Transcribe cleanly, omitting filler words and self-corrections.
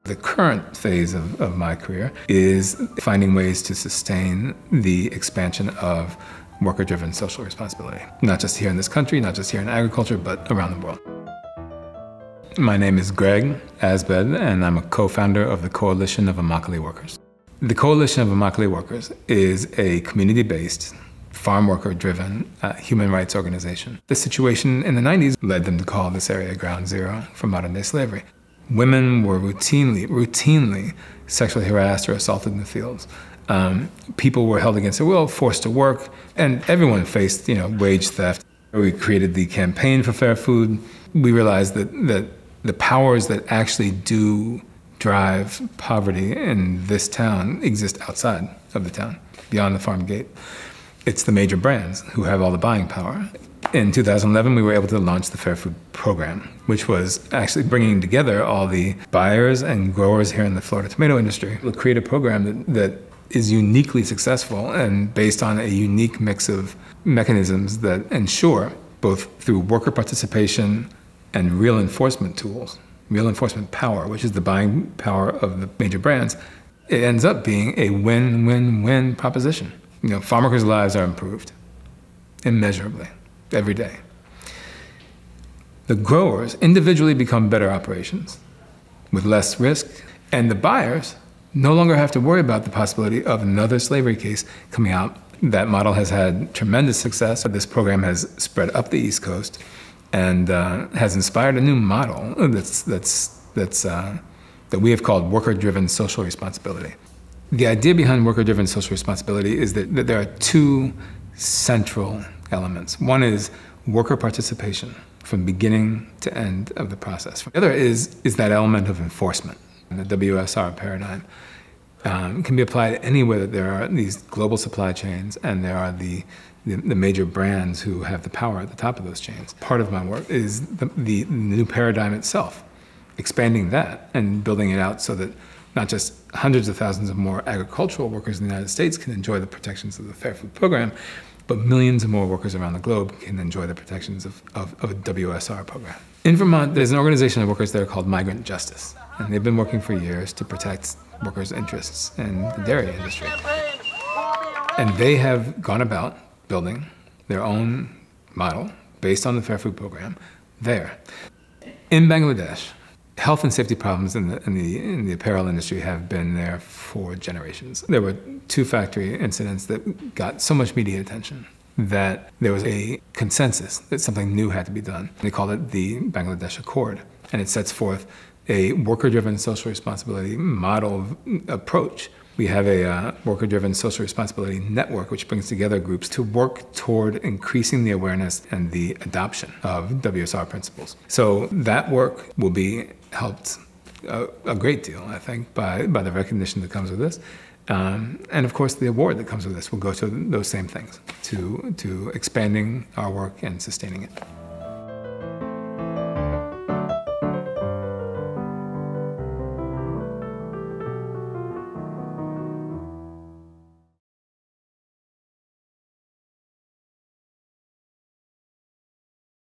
The current phase of my career is finding ways to sustain the expansion of worker-driven social responsibility, not just here in this country, not just here in agriculture, but around the world. My name is Greg Asbed, and I'm a co-founder of the Coalition of Immokalee Workers. The Coalition of Immokalee Workers is a community-based, farm worker-driven human rights organization. The situation in the 90s led them to call this area Ground Zero for modern-day slavery. Women were routinely sexually harassed or assaulted in the fields. People were held against their will, forced to work, and everyone faced, wage theft. We created the Campaign for Fair Food. We realized that the powers that actually do drive poverty in this town exist outside of the town, beyond the farm gate. It's the major brands who have all the buying power. In 2011, we were able to launch the Fair Food Program, which was actually bringing together all the buyers and growers here in the Florida tomato industry to create a program that is uniquely successful and based on a unique mix of mechanisms that ensure, both through worker participation and real enforcement tools, real enforcement power, which is the buying power of the major brands, it ends up being a win-win-win proposition. Farm workers' lives are improved immeasurably every day. The growers individually become better operations with less risk, and the buyers no longer have to worry about the possibility of another slavery case coming out. That model has had tremendous success. This program has spread up the East Coast and has inspired a new model that we have called worker-driven social responsibility. The idea behind worker-driven social responsibility is that there are two central elements. One is worker participation from beginning to end of the process. The other is that element of enforcement. The WSR paradigm can be applied anywhere that there are these global supply chains and there are the major brands who have the power at the top of those chains. Part of my work is the new paradigm itself, expanding that and building it out so that not just hundreds of thousands of more agricultural workers in the United States can enjoy the protections of the Fair Food Program, but millions of more workers around the globe can enjoy the protections of a WSR program. In Vermont, there's an organization of workers there called Migrant Justice, and they've been working for years to protect workers' interests in the dairy industry. And they have gone about building their own model based on the Fair Food Program there. In Bangladesh, health and safety problems in the apparel industry have been there for generations. There were 2 factory incidents that got so much media attention that there was a consensus that something new had to be done. They called it the Bangladesh Accord, and it sets forth a worker-driven social responsibility model approach. We have a worker-driven social responsibility network which brings together groups to work toward increasing the awareness and the adoption of WSR principles. So that work will be helped a great deal, I think, by the recognition that comes with this. And of course, the award that comes with this will go to those same things, to expanding our work and sustaining it.